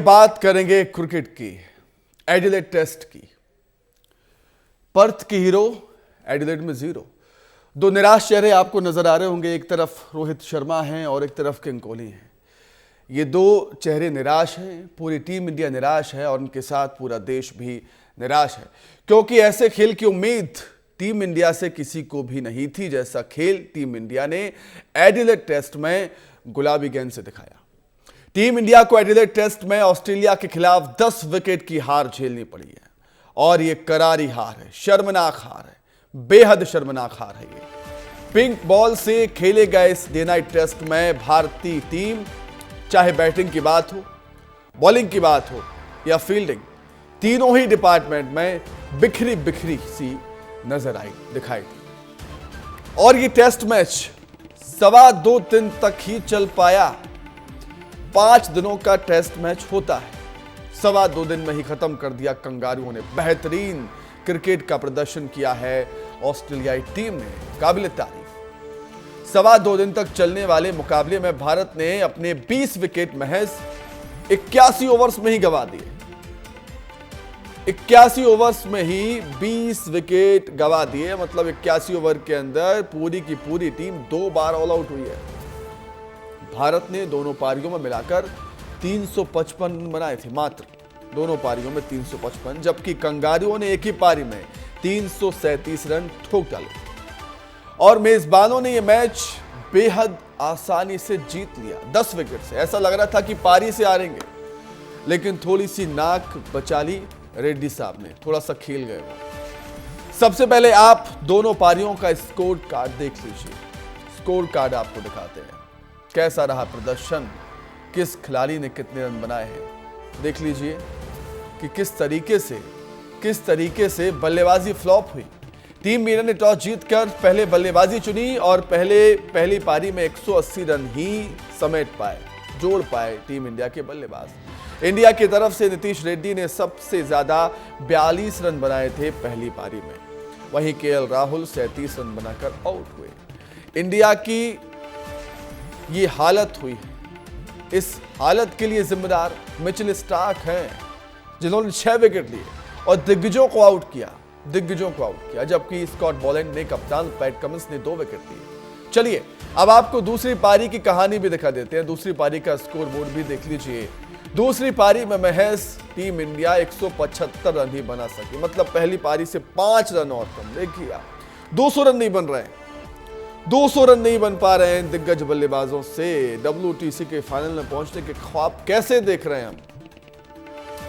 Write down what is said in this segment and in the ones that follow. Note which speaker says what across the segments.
Speaker 1: बात करेंगे क्रिकेट की, एडिलेड टेस्ट की। पर्थ की हीरो, एडिलेड में जीरो। दो निराश चेहरे आपको नजर आ रहे होंगे, एक तरफ रोहित शर्मा हैं और एक तरफ किंग कोहली हैं। ये दो चेहरे निराश हैं, पूरी टीम इंडिया निराश है और उनके साथ पूरा देश भी निराश है, क्योंकि ऐसे खेल की उम्मीद टीम इंडिया से किसी को भी नहीं थी जैसा खेल टीम इंडिया ने एडिलेड टेस्ट में गुलाबी गेंद से दिखाया। टीम इंडिया को एडिलेड टेस्ट में ऑस्ट्रेलिया के खिलाफ 10 विकेट की हार झेलनी पड़ी है और यह करारी हार है, शर्मनाक हार है, बेहद शर्मनाक हार है। ये पिंक बॉल से खेले गए इस डे नाइट टेस्ट में भारतीय टीम, चाहे बैटिंग की बात हो, बॉलिंग की बात हो या फील्डिंग, तीनों ही डिपार्टमेंट में बिखरी बिखरी सी नजर आई, दिखाई दी। और ये टेस्ट मैच 2.25 दिन तक ही चल पाया। 5 दिनों का टेस्ट मैच होता है, 2.25 दिन में ही खत्म कर दिया कंगारुओं ने। बेहतरीन क्रिकेट का प्रदर्शन किया है ऑस्ट्रेलियाई टीम ने, काबिल तारीफ। 2.25 दिन तक चलने वाले मुकाबले में भारत ने अपने 20 विकेट महज 81 ओवर्स में ही गंवा दिए। 81 ओवर्स में ही 20 विकेट गंवा दिए, मतलब 81 ओवर के अंदर पूरी की पूरी टीम 2 बार ऑल आउट हुई है। भारत ने दोनों पारियों में मिलाकर 355 रन बनाए थे, मात्र दोनों पारियों में 355, जबकि कंगारुओं ने एक ही पारी में 337 रन ठोक डाले और मेजबानों ने यह मैच बेहद आसानी से जीत लिया 10 विकेट से। ऐसा लग रहा था कि पारी से हारेंगे, लेकिन थोड़ी सी नाक बचा ली रेड्डी साहब ने, थोड़ा सा खेल गए वो। सबसे पहले आप दोनों पारियों का स्कोर कार्ड देख लीजिए। स्कोर कार्ड आपको दिखाते हैं, कैसा रहा प्रदर्शन, किस खिलाड़ी ने कितने रन बनाए हैं। देख लीजिए कि किस तरीके से बल्लेबाजी फ्लॉप हुई। टीम इंडिया ने टॉस जीतकर पहले बल्लेबाजी चुनी और पहली पारी में 180 रन ही समेट पाए, जोड़ पाए टीम इंडिया के बल्लेबाज। इंडिया की तरफ से नीतीश रेड्डी ने सबसे ज्यादा 42 रन बनाए थे पहली पारी में, वहीं केएल राहुल 37 रन बनाकर आउट हुए। इंडिया की ये हालत हुई है, इस हालत के लिए जिम्मेदार मिचेल स्टार्क हैं, जिन्होंने 6 विकेट लिए और दिग्गजों को आउट किया, जबकि स्कॉट बोलैंड ने, कप्तान पैट कमिंस ने 2 विकेट लिए। चलिए अब आपको दूसरी पारी की कहानी भी दिखा देते हैं, दूसरी पारी का स्कोर बोर्ड भी देख लीजिए। दूसरी पारी में महज टीम इंडिया 175 रन ही बना सकी, मतलब पहली पारी से 5 रन और कम। देखिए आप 200 रन नहीं बन रहे हैं, 200 रन नहीं बन पा रहे हैं दिग्गज बल्लेबाजों से। WTC के फाइनल में पहुंचने के ख्वाब कैसे देख रहे हैं हम,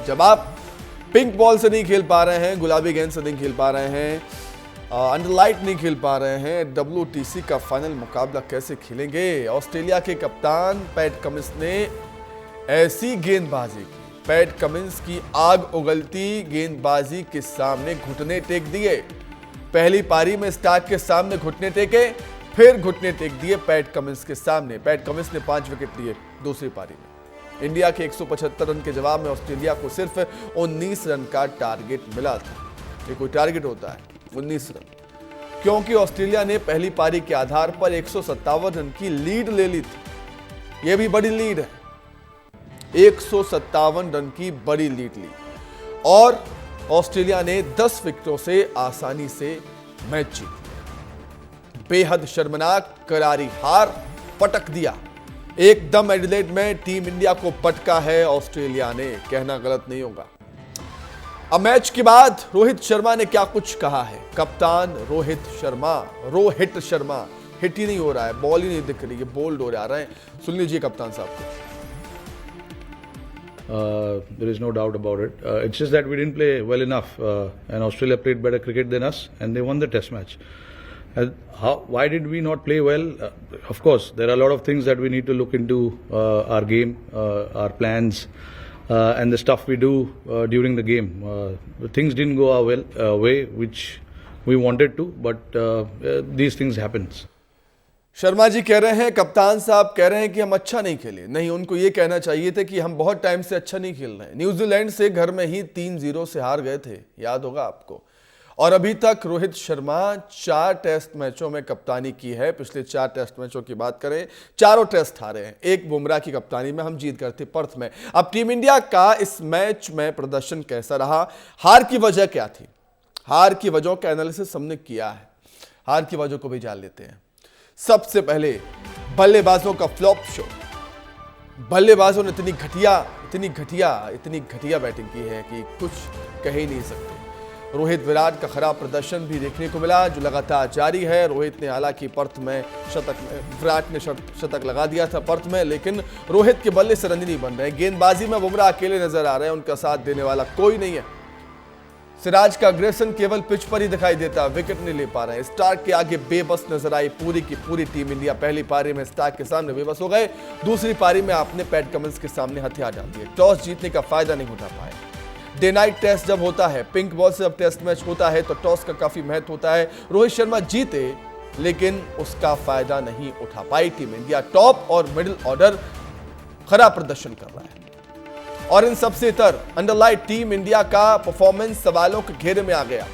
Speaker 1: जब आप पिंक बॉल से नहीं खेल पा रहे हैं, गुलाबी गेंद से नहीं खेल पा रहे हैं, अंडर लाइट नहीं खेल पा रहे हैं, WTC का फाइनल मुकाबला कैसे खेलेंगे। ऑस्ट्रेलिया के कप्तान पैट कमिंस ने ऐसी गेंदबाजी की, पैट कमिंस की आग उगलती गेंदबाजी के सामने घुटने टेक दिए। पहली पारी में स्टार्क के सामने घुटने टेके, फिर घुटने टेक दिए पैट कमिंस के सामने। पैट कमिंस ने 5 विकेट लिए दूसरी पारी में। इंडिया के 175 रन के जवाब में ऑस्ट्रेलिया को सिर्फ 19 रन का टारगेट मिला था। ये कोई टारगेट होता है 19 रन, क्योंकि ऑस्ट्रेलिया ने पहली पारी के आधार पर 157 रन की लीड ले ली थी। यह भी बड़ी लीड है, 157 रन की बड़ी लीड ली और ऑस्ट्रेलिया ने 10 विकेटों से आसानी से मैच जीत लिया। बेहद शर्मनाक करारी हार, पटक दिया एकदम। एडिलेड में टीम इंडिया को पटका है ऑस्ट्रेलिया ने, कहना गलत नहीं होगा। अब मैच के बाद रोहित शर्मा ने क्या कुछ कहा है। कप्तान रोहित शर्मा, हिट ही नहीं हो रहा है, बॉल ही नहीं दिख रही है, बोल्ड हो रहा है। सुन लीजिए कप्तान साहब को।
Speaker 2: There is no doubt about it. It's just that we didn't play well enough, and Australia played better cricket than us, and they won the Test match. Why did we not play well? Of course, there are a lot of things that we need to look into our game, our plans, and the stuff we do during the game. Things didn't go our way, which we wanted to, but these things happens.
Speaker 1: Sharma ji कह रहे हैं, कप्तान साहब कह रहे हैं कि हम अच्छा नहीं खेले। नहीं, उनको ये कहना चाहिए था कि हम बहुत टाइम से अच्छा नहीं खेल रहे हैं। न्यूजीलैंड से घर में ही 3-0 से हार गए थे, याद होगा आपको। और अभी तक रोहित शर्मा 4 टेस्ट मैचों में कप्तानी की है। पिछले 4 टेस्ट मैचों की बात करें, चारों टेस्ट हारे हैं। एक बुमराह की कप्तानी में हम जीत गए थे पर्थ में। अब टीम इंडिया का इस मैच में प्रदर्शन कैसा रहा, हार की वजह क्या थी, हार की वजह का एनालिसिस हमने किया है। हार की वजह को भी जान लेते हैं। सबसे पहले बल्लेबाजों का फ्लॉप शो। बल्लेबाजों ने इतनी घटिया बैटिंग की है कि कुछ कह ही नहीं सकते। रोहित विराट का खराब प्रदर्शन भी देखने को मिला, जो लगातार जारी है। रोहित ने हालांकि पर्थ में विराट ने शतक लगा दिया था पर्थ में, लेकिन रोहित के बल्ले से रन नहीं बन रहे। गेंदबाजी में बुमराह अकेले नजर आ रहे हैं, उनका साथ देने वाला कोई नहीं है। सिराज का अग्रेसन केवल पिच पर ही दिखाई देता, विकेट नहीं ले पा रहे हैं। स्टार्क के आगे बेबस नजर आई पूरी की पूरी टीम इंडिया। पहली पारी में स्टार्क के सामने बेबस हो गए, दूसरी पारी में आपने पैट कमिंस के सामने हथियार डाल दिए। टॉस जीतने का फायदा नहीं उठा पाए। डे नाइट टेस्ट जब होता है, पिंक बॉल से जब टेस्ट मैच होता है, तो टॉस का काफी महत्व होता है। रोहित शर्मा जीते, लेकिन उसका फायदा नहीं उठा पाई टीम इंडिया। टॉप और मिडिल ऑर्डर खराब प्रदर्शन कर रहा है, और इन सबसे इतर अंडरलाइट टीम इंडिया का परफॉर्मेंस सवालों के घेरे में आ गया।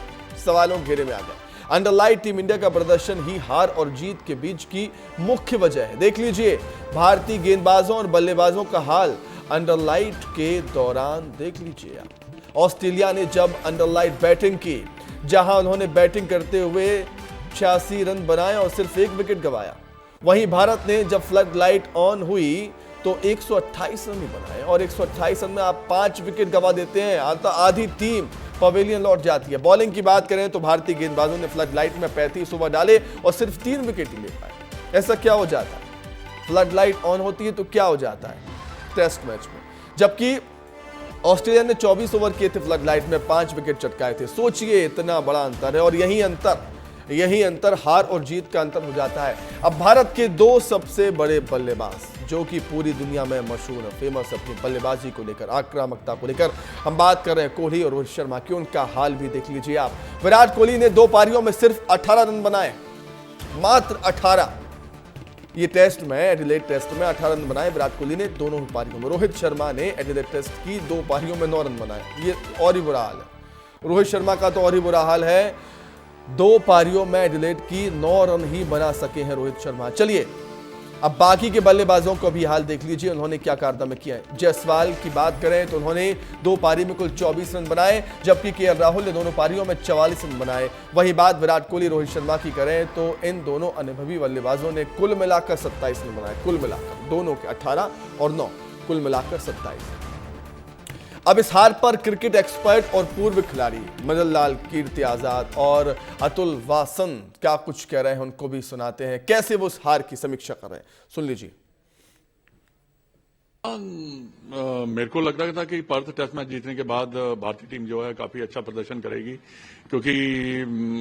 Speaker 1: अंडरलाइट टीम इंडिया का प्रदर्शन ही हार और जीत के बीच की मुख्य वजह है। देख लीजिए भारतीय गेंदबाजों और बल्लेबाजों का हाल अंडरलाइट के दौरान देख लीजिए आप। ऑस्ट्रेलिया ने जब अंडरलाइट बैटिंग की, जहां उन्होंने बैटिंग करते हुए 86 रन बनाए और सिर्फ 1 विकेट गंवाया, वहीं भारत ने जब फ्लड लाइट ऑन हुई तो 128 रन ही बनाए, और 128 रन में आप 5 विकेट गंवा देते हैं, आधी टीम पवेलियन लौट जाती है। बॉलिंग की बात करें तो भारतीय गेंदबाजों ने फ्लड लाइट में 35 ओवर डाले और सिर्फ 3 विकेट ही ले पाए। ऐसा क्या हो जाता है? फ्लड लाइट ऑन होती है तो क्या हो जाता है टेस्ट मैच में? जबकि ऑस्ट्रेलिया ने 24 ओवर किए थे फ्लड लाइट में, 5 विकेट चटकाए थे। सोचिए इतना बड़ा अंतर है, और यही अंतर हार और जीत का अंतर हो जाता है। अब भारत के 2 सबसे बड़े बल्लेबाज, जो कि पूरी दुनिया में मशहूर है, फेमस अपनी बल्लेबाजी को लेकर, आक्रामकता को लेकर, हम बात कर रहे हैं कोहली और रोहित शर्मा की। उनका हाल भी देख लीजिए आप। विराट कोहली ने 2 पारियों में सिर्फ 18 रन बनाए, मात्र 18। ये टेस्ट में, एडिलेड टेस्ट में 18 रन बनाए विराट कोहली ने दोनों ही पारियों में। रोहित शर्मा ने एडिलेड टेस्ट की 2 पारियों में 9 रन बनाए। ये और ही बुरा हाल है। रोहित शर्मा का तो और ही बुरा हाल है, 2 पारियों में एडिलेड की 9 रन ही बना सके हैं रोहित शर्मा। चलिए अब बाकी के बल्लेबाजों को भी हाल देख लीजिए, उन्होंने क्या कारनामे किया है। जायसवाल की बात करें तो उन्होंने 2 पारी में कुल 24 रन बनाए, जबकि केएल राहुल ने दोनों पारियों में 44 रन बनाए। वही बात विराट कोहली, रोहित शर्मा की करें तो इन दोनों अनुभवी बल्लेबाजों ने कुल मिलाकर 27 रन बनाए। कुल मिलाकर दोनों के 18 और 9, कुल मिलाकर 27। अब इस हार पर क्रिकेट एक्सपर्ट और पूर्व खिलाड़ी मदन लाल, कीर्ति आजाद और अतुल वासन क्या कुछ कह रहे हैं, उनको भी सुनाते हैं। कैसे वो इस हार की समीक्षा कर रहे हैं, सुन लीजिए।
Speaker 3: मेरे को लग रहा था कि पर्थ टेस्ट मैच जीतने के बाद भारतीय टीम जो है काफी अच्छा प्रदर्शन करेगी, क्योंकि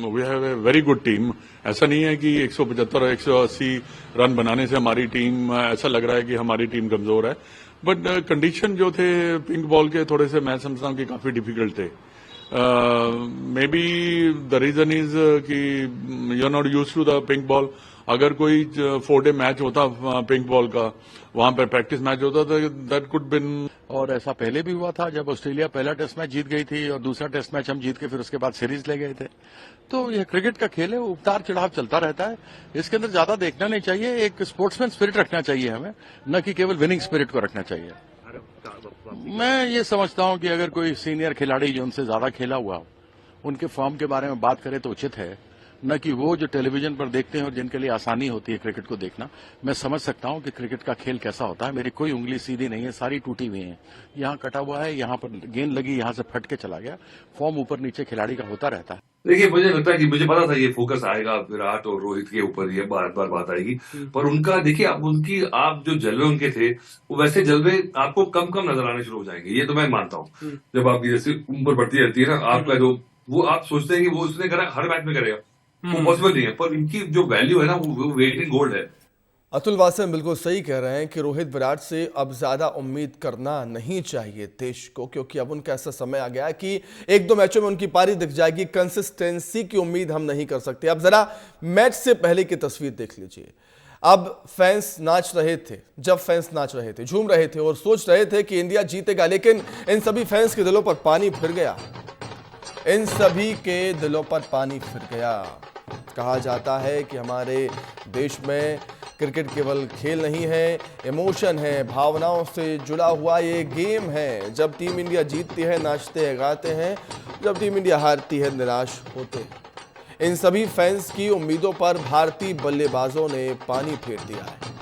Speaker 3: we have a very good team. ऐसा नहीं है कि 175 और 180 रन बनाने से हमारी टीम, ऐसा लग रहा है कि हमारी टीम कमजोर है। बट कंडीशन जो थे पिंक बॉल के, थोड़े से मैं समझता हूँ कि काफी डिफिकल्ट थे। Maybe the reason is कि you are not use to the pink ball. अगर कोई 4 डे मैच होता पिंक बॉल का, वहां पर प्रैक्टिस मैच होता तो दैट कुड बिन।
Speaker 4: और ऐसा पहले भी हुआ था जब ऑस्ट्रेलिया पहला टेस्ट मैच जीत गई थी और दूसरा टेस्ट मैच हम जीत के फिर उसके बाद सीरीज ले गए थे। तो ये क्रिकेट का खेल है, उतार चढ़ाव चलता रहता है। इसके अंदर ज्यादा देखना नहीं चाहिए, एक स्पोर्ट्समैन स्पिरिट रखना चाहिए हमें, न कि केवल विनिंग स्पिरिट को रखना चाहिए। मैं ये समझता हूं कि अगर कोई सीनियर खिलाड़ी जो उनसे ज्यादा खेला हुआ हो, उनके फॉर्म के बारे में बात करें तो उचित है, न कि वो जो टेलीविजन पर देखते हैं और जिनके लिए आसानी होती है क्रिकेट को देखना। मैं समझ सकता हूं कि क्रिकेट का खेल कैसा होता है। मेरी कोई उंगली सीधी नहीं है, सारी टूटी हुई है। यहाँ कटा हुआ है, यहाँ पर गेंद लगी, यहाँ से फट के चला गया। फॉर्म ऊपर नीचे खिलाड़ी का होता रहता है।
Speaker 5: देखिए, मुझे लगता है कि मुझे पता था ये फोकस आएगा विराट और रोहित के ऊपर, ये बार बार बात आएगी। पर उनका देखिए, आप जो जलवे उनके थे, वो वैसे जलवे आपको कम कम नजर आने शुरू हो जाएंगे। ये तो मैं मानता हूँ। जब आपकी जैसे उम्र बढ़ती रहती है ना, आपका जो वो आप सोचते हैं कि वो उसने करा, हर मैच में करेगा, वो पॉसिबल नहीं है। पर इनकी जो वैल्यू है ना, वो वेट इन गोल्ड है।
Speaker 1: अतुल वासन बिल्कुल सही कह रहे हैं कि रोहित विराट से अब ज्यादा उम्मीद करना नहीं चाहिए देश को, क्योंकि अब उनका ऐसा समय आ गया है कि 1-2 मैचों में उनकी पारी दिख जाएगी। कंसिस्टेंसी की उम्मीद हम नहीं कर सकते। अब जरा मैच से पहले की तस्वीर देख लीजिए। अब फैंस नाच रहे थे, जब फैंस नाच रहे थे, झूम रहे थे और सोच रहे थे कि इंडिया जीतेगा, लेकिन इन सभी फैंस के दिलों पर पानी फिर गया। इन सभी के दिलों पर पानी फिर गया। कहा जाता है कि हमारे देश में क्रिकेट केवल खेल नहीं है, इमोशन है, भावनाओं से जुड़ा हुआ ये गेम है। जब टीम इंडिया जीतती है नाचते हैं गाते हैं, जब टीम इंडिया हारती है निराश होते हैं। इन सभी फैंस की उम्मीदों पर भारतीय बल्लेबाजों ने पानी फेर दिया है।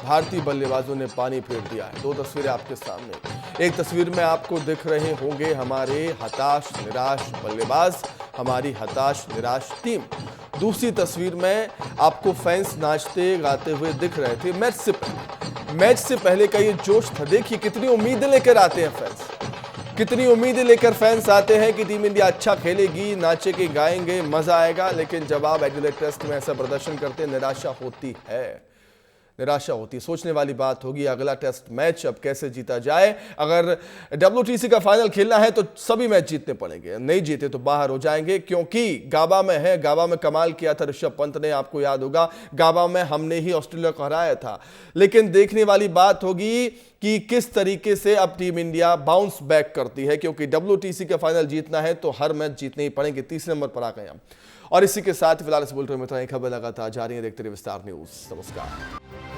Speaker 1: भारतीय बल्लेबाजों ने पानी फेर दिया है। दो तस्वीरें आपके सामने। एक तस्वीर में आपको दिख रहे होंगे हमारे हताश निराश बल्लेबाज, हमारी हताश निराश टीम। दूसरी तस्वीर में आपको फैंस नाचते गाते हुए दिख रहे थे। मैच से पहले का ये जोश था। देखिए कितनी उम्मीदें लेकर आते हैं फैंस, कितनी उम्मीदें लेकर फैंस आते हैं कि टीम इंडिया अच्छा खेलेगी, नाचेंगे गाएंगे, मजा आएगा। लेकिन जब आप एडिलेड टेस्ट में ऐसा प्रदर्शन करते हैं निराशा होती है, निराशा होती है। सोचने वाली बात होगी अगला टेस्ट मैच अब कैसे जीता जाए। अगर WTC का फाइनल खेलना है तो सभी मैच जीतने पड़ेंगे, नहीं जीते तो बाहर हो जाएंगे। क्योंकि गाबा में है, गाबा में कमाल किया था ऋषभ पंत ने, आपको याद होगा। गाबा में हमने ही ऑस्ट्रेलिया को हराया था। लेकिन देखने वाली बात होगी कि किस तरीके से अब टीम इंडिया बाउंस बैक करती है। क्योंकि WTC का फाइनल जीतना है तो हर मैच जीतने ही पड़ेंगे। तीसरे नंबर पर आ गए हम। और इसी के साथ फिलहाल इस बुलेटिन में इतना ही। खबर लगातार जारी है, देखते रहिए विस्तार न्यूज। नमस्कार।